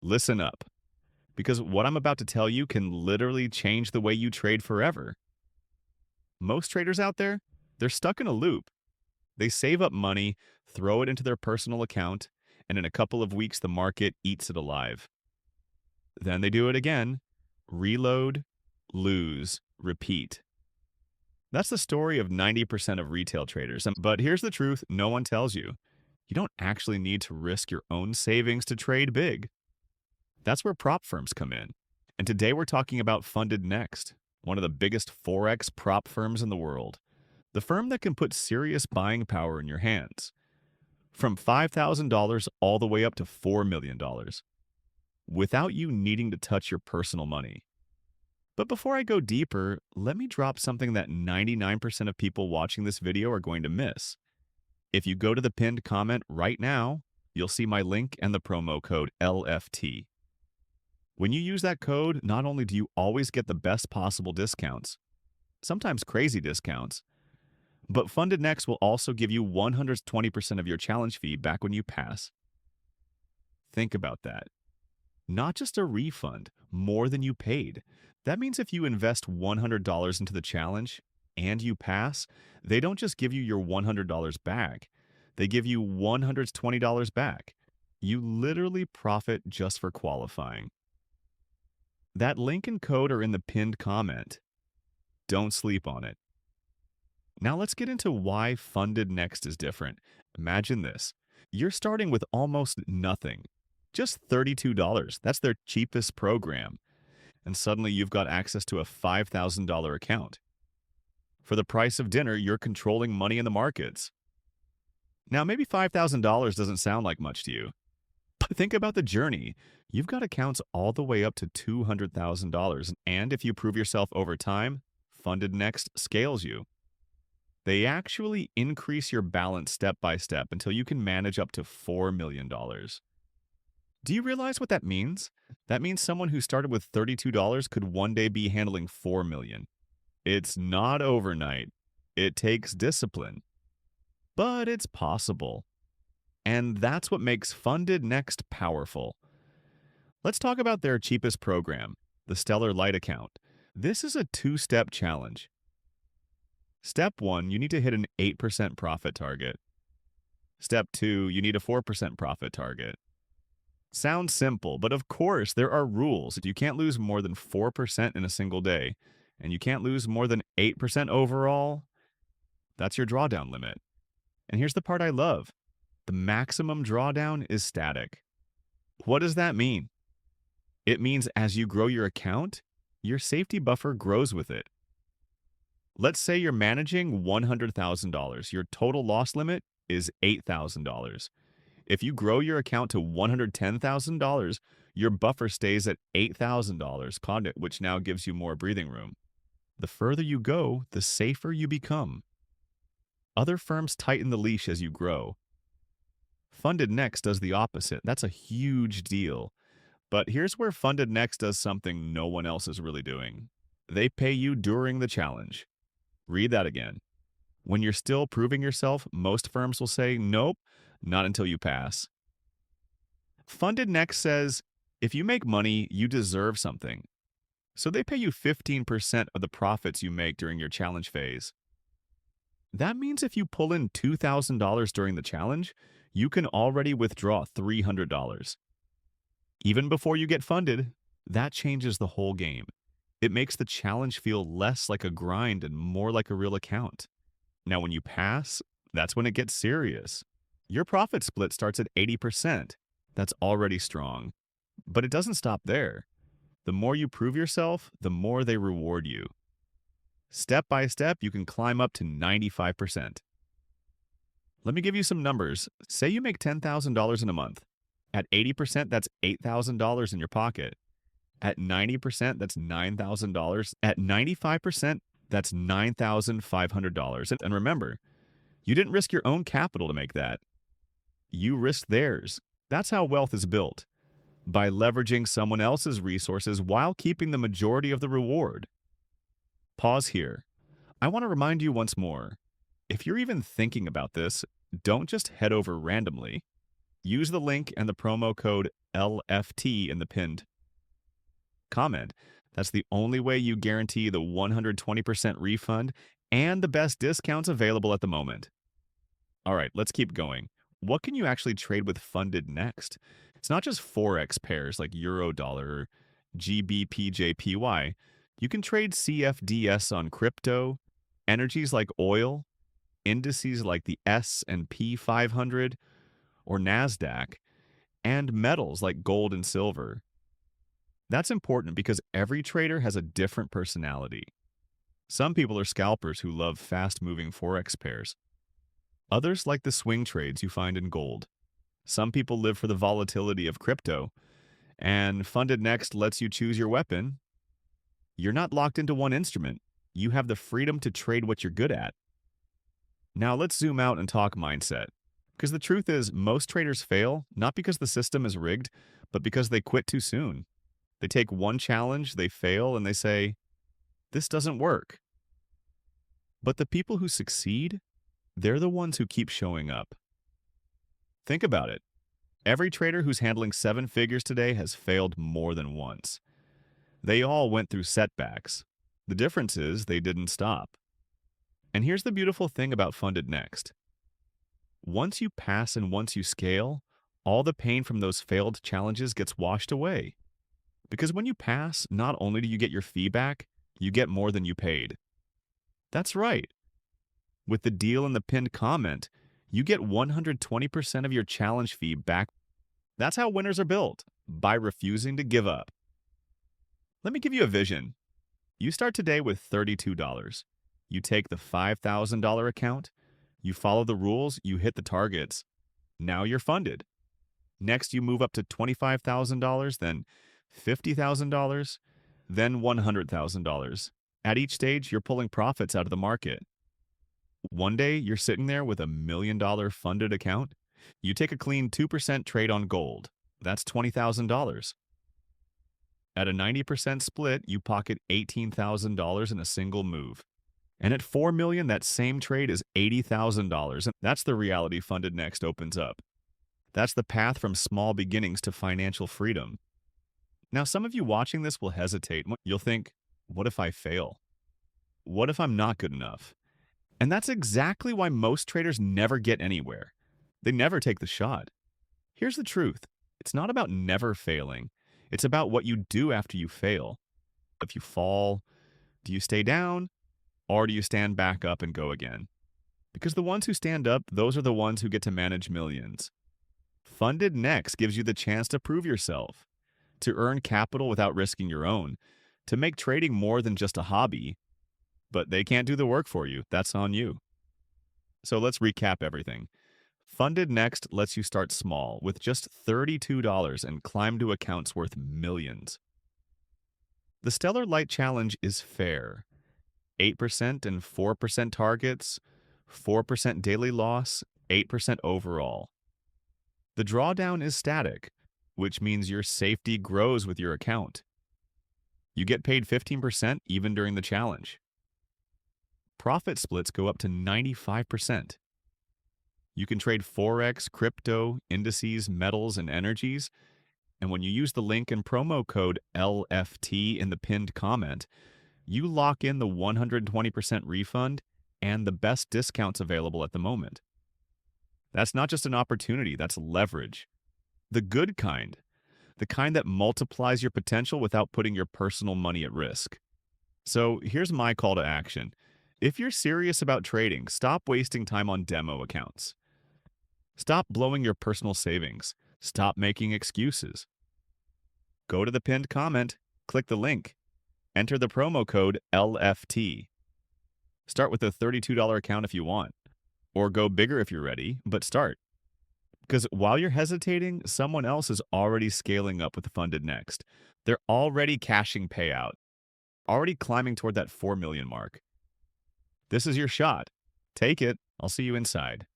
Listen up, because what I'm about to tell you can literally change the way you trade forever. Most traders out there, they're stuck in a loop. They save up money, throw it into their personal account, and in a couple of weeks, the market eats it alive. Then they do it again, reload, lose, repeat. That's the story of 90% of retail traders. But here's the truth no one tells you. You don't actually need to risk your own savings to trade big. That's where prop firms come in. And today we're talking about Funded Next, one of the biggest Forex prop firms in the world. The firm that can put serious buying power in your hands. From $5,000 all the way up to $4 million, without you needing to touch your personal money. But before I go deeper, let me drop something that 99% of people watching this video are going to miss. If you go to the pinned comment right now, you'll see my link and the promo code LFT. When you use that code, not only do you always get the best possible discounts, sometimes crazy discounts, but Funded Next will also give you 120% of your challenge fee back when you pass. Think about that. Not just a refund, more than you paid. That means if you invest $100 into the challenge and you pass, they don't just give you your $100 back. They give you $120 back. You literally profit just for qualifying. That link and code are in the pinned comment. Don't sleep on it. Now let's get into why Funded Next is different. Imagine this. You're starting with almost nothing. Just $32. That's their cheapest program. And suddenly you've got access to a $5,000 account. For the price of dinner, you're controlling money in the markets. Now, maybe $5,000 doesn't sound like much to you. But think about the journey. You've got accounts all the way up to $200,000. And if you prove yourself over time, Funded Next scales you. They actually increase your balance step by step until you can manage up to $4 million. Do you realize what that means? That means someone who started with $32 could one day be handling $4 million. It's not overnight. It takes discipline. But it's possible. And that's what makes Funded Next powerful. Let's talk about their cheapest program, the Stellar Light account. This is a two-step challenge. Step 1, you need to hit an 8% profit target. Step 2, you need a 4% profit target. Sounds simple, but of course there are rules. You can't lose more than 4% in a single day, and you can't lose more than 8% overall. That's your drawdown limit. And here's the part I love. The maximum drawdown is static. What does that mean? It means as you grow your account, your safety buffer grows with it. Let's say you're managing $100,000. Your total loss limit is $8,000. If you grow your account to $110,000, your buffer stays at $8,000, which now gives you more breathing room. The further you go, the safer you become. Other firms tighten the leash as you grow. Funded Next does the opposite. That's a huge deal. But here's where Funded Next does something no one else is really doing. They pay you during the challenge. Read that again. When you're still proving yourself, most firms will say, nope, not until you pass. Funded Next says, if you make money, you deserve something. So they pay you 15% of the profits you make during your challenge phase. That means if you pull in $2,000 during the challenge, you can already withdraw $300. Even before you get funded, that changes the whole game. It makes the challenge feel less like a grind and more like a real account. Now, when you pass, that's when it gets serious. Your profit split starts at 80%. That's already strong. But it doesn't stop there. The more you prove yourself, the more they reward you. Step by step, you can climb up to 95%. Let me give you some numbers. Say you make $10,000 in a month. At 80%, that's $8,000 in your pocket. At 90%, that's $9,000. At 95%, that's $9,500. And remember, you didn't risk your own capital to make that. You risked theirs. That's how wealth is built. By leveraging someone else's resources while keeping the majority of the reward. Pause here. I want to remind you once more. If you're even thinking about this, don't just head over randomly. Use the link and the promo code LFT in the pinned comment. That's the only way you guarantee the 120% refund and the best discounts available at the moment. All right, let's keep going. What can you actually trade with funded next? It's not just Forex pairs like Euro dollar or GBPJPY. You can trade CFDS on crypto, energies like oil, indices like the S&P 500 or Nasdaq, and metals like gold and silver. That's important because every trader has a different personality. Some people are scalpers who love fast-moving Forex pairs. Others like the swing trades you find in gold. Some people live for the volatility of crypto, and Funded Next lets you choose your weapon. You're not locked into one instrument. You have the freedom to trade what you're good at. Now let's zoom out and talk mindset. Because the truth is, most traders fail, not because the system is rigged, but because they quit too soon. They take one challenge, they fail, and they say, this doesn't work. But the people who succeed, they're the ones who keep showing up. Think about it. Every trader who's handling 7 figures today has failed more than once. They all went through setbacks. The difference is they didn't stop. And here's the beautiful thing about Funded Next. Once you pass and once you scale, all the pain from those failed challenges gets washed away. Because when you pass, not only do you get your fee back, you get more than you paid. That's right. With the deal in the pinned comment, you get 120% of your challenge fee back. That's how winners are built, by refusing to give up. Let me give you a vision. You start today with $32. You take the $5,000 account, you follow the rules, you hit the targets. Now you're funded. Next, you move up to $25,000, then $50,000, then $100,000. At each stage, you're pulling profits out of the market. One day, you're sitting there with $1 million funded account. You take a clean 2% trade on gold. That's $20,000. At a 90% split, you pocket $18,000 in a single move. And at $4 million, that same trade is $80,000. And that's the reality Funded Next opens up. That's the path from small beginnings to financial freedom. Now, some of you watching this will hesitate. You'll think, what if I fail? What if I'm not good enough? And that's exactly why most traders never get anywhere. They never take the shot. Here's the truth. It's not about never failing. It's about what you do after you fail. If you fall, do you stay down, or do you stand back up and go again? Because the ones who stand up, those are the ones who get to manage millions. Funded Next gives you the chance to prove yourself, to earn capital without risking your own, to make trading more than just a hobby. But they can't do the work for you. That's on you. So let's recap everything. Funded Next lets you start small with just $32 and climb to accounts worth millions. The Stellar Light Challenge is fair. 8% and 4% targets, 4% daily loss, 8% overall. The drawdown is static, which means your safety grows with your account. You get paid 15% even during the challenge. Profit splits go up to 95%. You can trade Forex, crypto, indices, metals, and energies. And when you use the link and promo code LFT in the pinned comment, you lock in the 120% refund and the best discounts available at the moment. That's not just an opportunity, that's leverage. The good kind. The kind that multiplies your potential without putting your personal money at risk. So here's my call to action. If you're serious about trading, stop wasting time on demo accounts. Stop blowing your personal savings. Stop making excuses. Go to the pinned comment, click the link, enter the promo code LFT. Start with a $32 account if you want, or go bigger if you're ready, but start. Because while you're hesitating, someone else is already scaling up with Funded Next. They're already cashing payout, already climbing toward that 4 million mark. This is your shot. Take it. I'll see you inside.